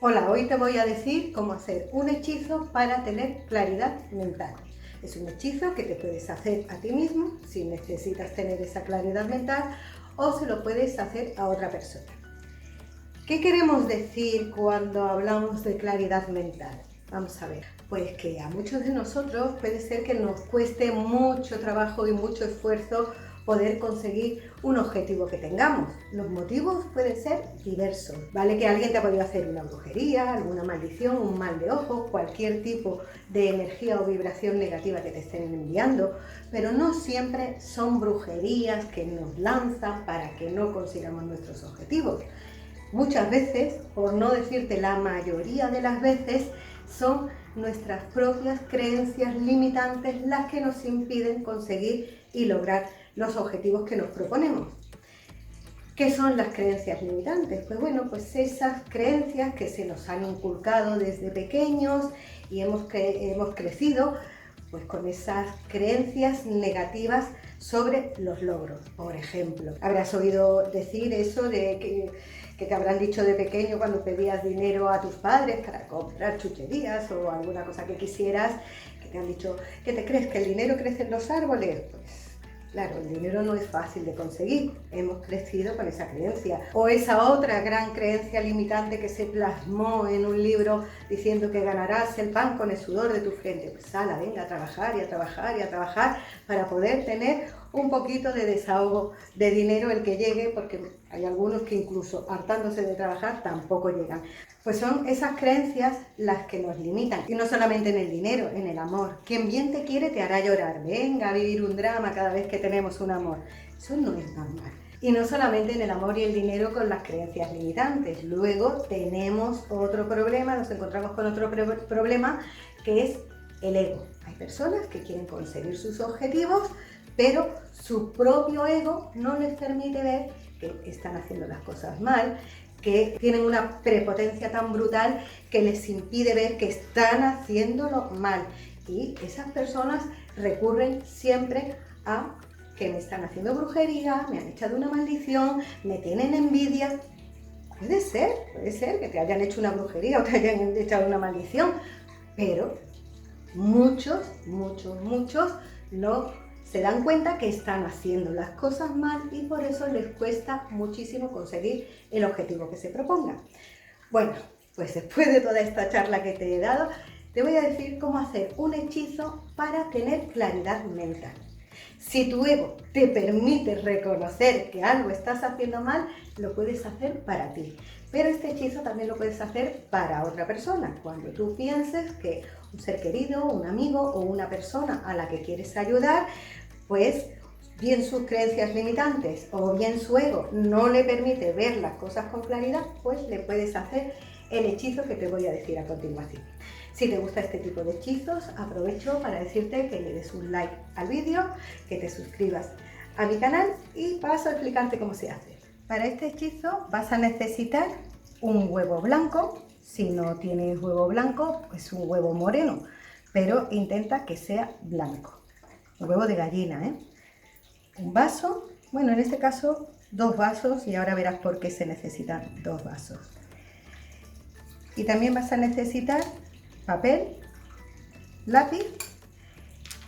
Hola, hoy te voy a decir cómo hacer un hechizo para tener claridad mental. Es un hechizo que te puedes hacer a ti mismo si necesitas tener esa claridad mental o se lo puedes hacer a otra persona. ¿Qué queremos decir cuando hablamos de claridad mental? Vamos a ver, pues que a muchos de nosotros puede ser que nos cueste mucho trabajo y mucho esfuerzo poder conseguir un objetivo que tengamos. Los motivos pueden ser diversos. Vale que alguien te ha podido hacer una brujería, alguna maldición, un mal de ojo, cualquier tipo de energía o vibración negativa que te estén enviando, pero no siempre son brujerías que nos lanzan para que no consigamos nuestros objetivos. Muchas veces, por no decirte la mayoría de las veces, son nuestras propias creencias limitantes las que nos impiden conseguir y lograr los objetivos que nos proponemos. ¿Qué son las creencias limitantes? Pues bueno, pues esas creencias que se nos han inculcado desde pequeños y hemos crecido pues con esas creencias negativas sobre los logros. Por ejemplo, habrás oído decir eso de que te habrán dicho de pequeño cuando pedías dinero a tus padres para comprar chucherías o alguna cosa que quisieras, que te han dicho, ¿qué te crees? ¿Que el dinero crece en los árboles? Pues claro, el dinero no es fácil de conseguir, hemos crecido con esa creencia. O esa otra gran creencia limitante que se plasmó en un libro diciendo que ganarás el pan con el sudor de tu frente. Pues ala, venga a trabajar y a trabajar y a trabajar para poder tener un poquito de desahogo de dinero el que llegue, porque hay algunos que incluso hartándose de trabajar tampoco llegan. Pues son esas creencias las que nos limitan. Y no solamente en el dinero, en el amor. Quien bien te quiere te hará llorar. Venga a vivir un drama cada vez que tenemos un amor. Eso no es normal. Y no solamente en el amor y el dinero con las creencias limitantes. Luego tenemos otro problema, nos encontramos con otro problema que es el ego. Hay personas que quieren conseguir sus objetivos, pero su propio ego no les permite ver que están haciendo las cosas mal, que tienen una prepotencia tan brutal que les impide ver que están haciéndolo mal. Y esas personas recurren siempre a que me están haciendo brujería, me han echado una maldición, me tienen envidia. Puede ser que te hayan hecho una brujería o te hayan echado una maldición, pero muchos no se dan cuenta que están haciendo las cosas mal y por eso les cuesta muchísimo conseguir el objetivo que se propongan. Bueno, pues después de toda esta charla que te he dado, te voy a decir cómo hacer un hechizo para tener claridad mental. Si tu ego te permite reconocer que algo estás haciendo mal, lo puedes hacer para ti. Pero este hechizo también lo puedes hacer para otra persona. Cuando tú pienses que un ser querido, un amigo o una persona a la que quieres ayudar, pues bien sus creencias limitantes o bien su ego no le permite ver las cosas con claridad, pues le puedes hacer el hechizo que te voy a decir a continuación. Si te gusta este tipo de hechizos, aprovecho para decirte que le des un like al vídeo, que te suscribas a mi canal y paso a explicarte cómo se hace. Para este hechizo vas a necesitar un huevo blanco. Si no tienes huevo blanco, pues un huevo moreno, pero intenta que sea blanco. Un huevo de gallina, ¿eh? Un vaso, bueno, en este caso 2 vasos y ahora verás por qué se necesitan 2 vasos. Y también vas a necesitar papel, lápiz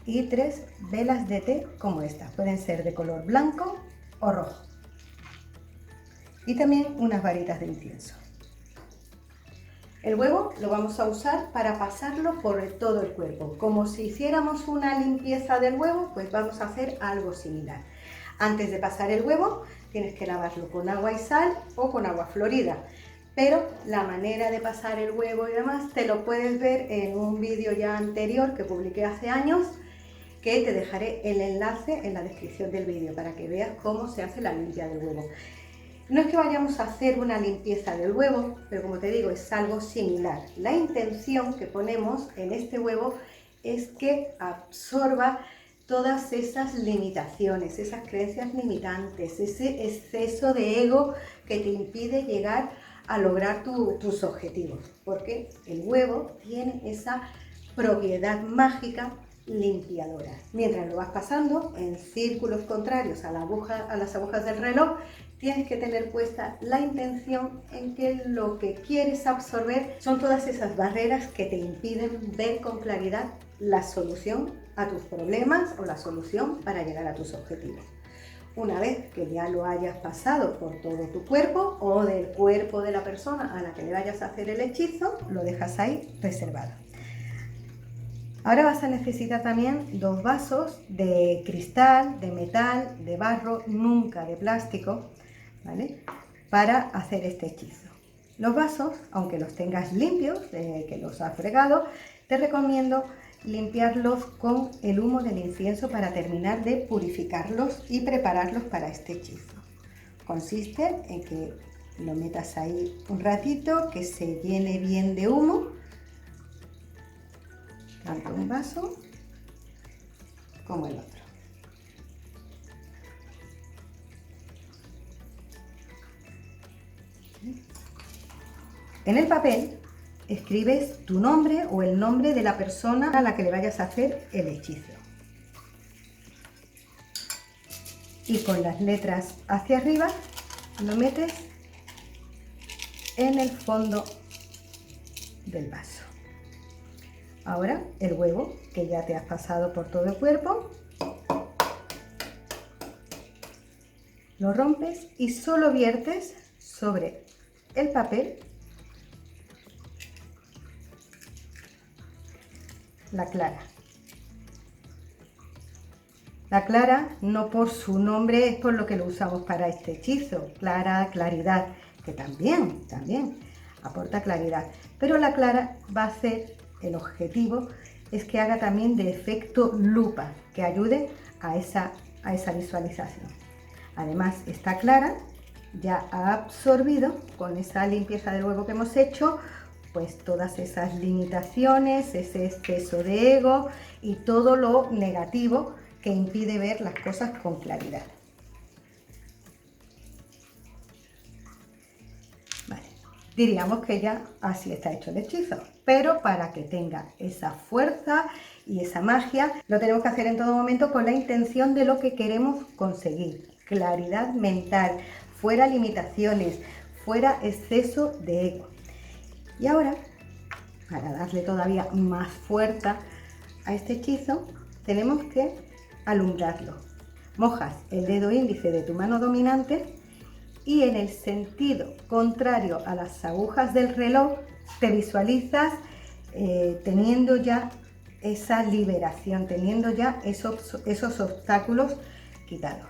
y 3 velas de té como esta. Pueden ser de color blanco o rojo. Y también unas varitas de incienso. El huevo lo vamos a usar para pasarlo por todo el cuerpo. Como si hiciéramos una limpieza del huevo, pues vamos a hacer algo similar. Antes de pasar el huevo, tienes que lavarlo con agua y sal o con agua florida. Pero la manera de pasar el huevo y demás te lo puedes ver en un vídeo ya anterior que publiqué hace años, que te dejaré el enlace en la descripción del vídeo para que veas cómo se hace la limpia del huevo. No es que vayamos a hacer una limpieza del huevo, pero como te digo, es algo similar. La intención que ponemos en este huevo es que absorba todas esas limitaciones, esas creencias limitantes, ese exceso de ego que te impide llegar a lograr tus objetivos, porque el huevo tiene esa propiedad mágica limpiadora. Mientras lo vas pasando en círculos contrarios a las agujas del reloj, tienes que tener puesta la intención en que lo que quieres absorber son todas esas barreras que te impiden ver con claridad la solución a tus problemas o la solución para llegar a tus objetivos. Una vez que ya lo hayas pasado por todo tu cuerpo o del cuerpo de la persona a la que le vayas a hacer el hechizo, lo dejas ahí reservado. Ahora vas a necesitar también 2 vasos de cristal, de metal, de barro, nunca de plástico, ¿vale? Para hacer este hechizo. Los vasos, aunque los tengas limpios, que los has fregado, te recomiendo limpiarlos con el humo del incienso para terminar de purificarlos y prepararlos para este hechizo. Consiste en que lo metas ahí un ratito, que se llene bien de humo, tanto un vaso como el otro. En el papel escribes tu nombre o el nombre de la persona a la que le vayas a hacer el hechizo. Y con las letras hacia arriba lo metes en el fondo del vaso. Ahora el huevo, que ya te has pasado por todo el cuerpo, lo rompes y solo viertes sobre el papel la clara. La clara, no por su nombre, es por lo que lo usamos para este hechizo. Clara, claridad, que también aporta claridad. Pero la clara va a hacer, el objetivo es que haga también de efecto lupa, que ayude a esa visualización. Además, esta clara ya ha absorbido, con esa limpieza del huevo que hemos hecho, pues todas esas limitaciones, ese exceso de ego y todo lo negativo que impide ver las cosas con claridad. Vale. Diríamos que ya así está hecho el hechizo, pero para que tenga esa fuerza y esa magia, lo tenemos que hacer en todo momento con la intención de lo que queremos conseguir. Claridad mental, fuera limitaciones, fuera exceso de ego. Y ahora, para darle todavía más fuerza a este hechizo, tenemos que alumbrarlo. Mojas el dedo índice de tu mano dominante y en el sentido contrario a las agujas del reloj te visualizas teniendo ya esa liberación, teniendo ya esos obstáculos quitados.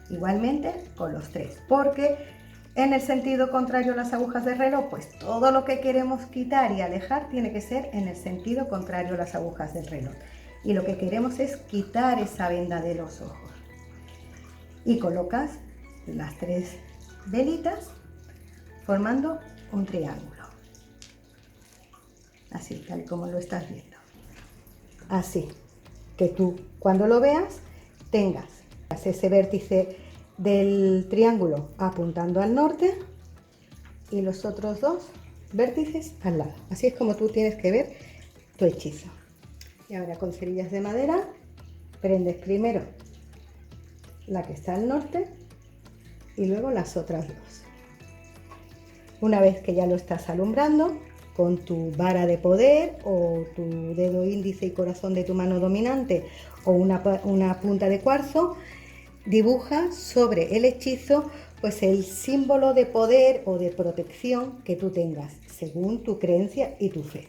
Igualmente con los 3, porque en el sentido contrario a las agujas del reloj, pues todo lo que queremos quitar y alejar tiene que ser en el sentido contrario a las agujas del reloj. Y lo que queremos es quitar esa venda de los ojos. Y colocas las 3 velitas formando un triángulo. Así, tal como lo estás viendo. Así, que tú cuando lo veas tengas ese vértice del triángulo apuntando al norte y los otros 2 vértices al lado. Así es como tú tienes que ver tu hechizo. Y ahora con cerillas de madera prendes primero la que está al norte y luego las otras 2. Una vez que ya lo estás alumbrando, con tu vara de poder o tu dedo índice y corazón de tu mano dominante o una punta de cuarzo, dibuja sobre el hechizo pues el símbolo de poder o de protección que tú tengas, según tu creencia y tu fe.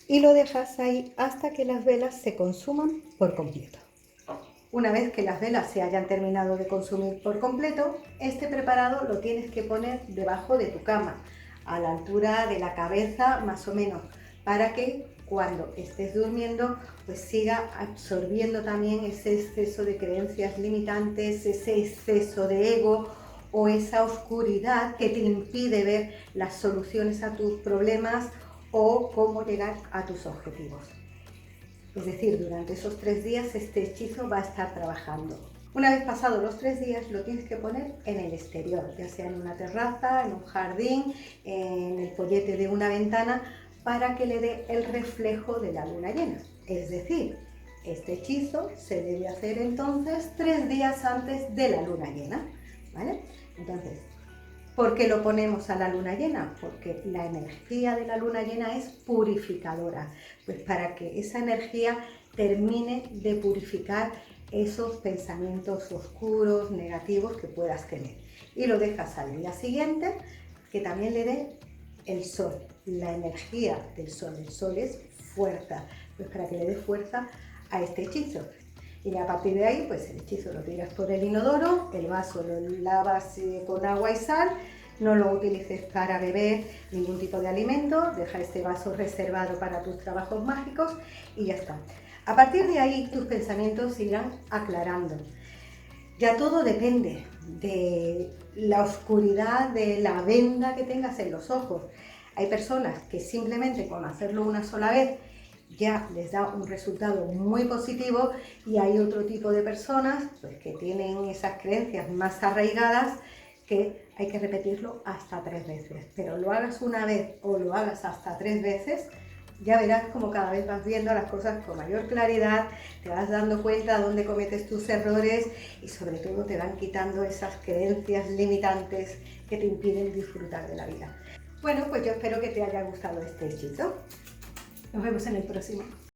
Y lo dejas ahí hasta que las velas se consuman por completo. Una vez que las velas se hayan terminado de consumir por completo, este preparado lo tienes que poner debajo de tu cama, a la altura de la cabeza más o menos, para que cuando estés durmiendo pues siga absorbiendo también ese exceso de creencias limitantes, ese exceso de ego o esa oscuridad que te impide ver las soluciones a tus problemas o cómo llegar a tus objetivos. Es decir, durante esos 3 días este hechizo va a estar trabajando Una vez pasados los 3 días lo tienes que poner en el exterior, ya sea en una terraza, en un jardín, en el pollete de una ventana, para que le dé el reflejo de la luna llena. Es decir, este hechizo se debe hacer entonces 3 días antes de la luna llena, ¿vale? Entonces, ¿por qué lo ponemos a la luna llena? Porque la energía de la luna llena es purificadora, pues para que esa energía termine de purificar esos pensamientos oscuros, negativos que puedas tener. Y lo dejas al día siguiente, que también le dé el sol, la energía del sol. El sol es fuerza, pues para que le dé fuerza a este hechizo. Y a partir de ahí, pues el hechizo lo tiras por el inodoro, el vaso lo lavas con agua y sal, no lo utilices para beber ningún tipo de alimento, deja este vaso reservado para tus trabajos mágicos y ya está. A partir de ahí, tus pensamientos se irán aclarando. Ya todo depende de la oscuridad, de la venda que tengas en los ojos. Hay personas que simplemente con hacerlo una sola vez ya les da un resultado muy positivo, y hay otro tipo de personas pues, que tienen esas creencias más arraigadas, que hay que repetirlo hasta 3 veces. Pero lo hagas una vez o lo hagas hasta 3 veces, ya verás como cada vez vas viendo las cosas con mayor claridad, te vas dando cuenta de dónde cometes tus errores y sobre todo te van quitando esas creencias limitantes que te impiden disfrutar de la vida. Bueno, pues yo espero que te haya gustado este hechizo. Nos vemos en el próximo.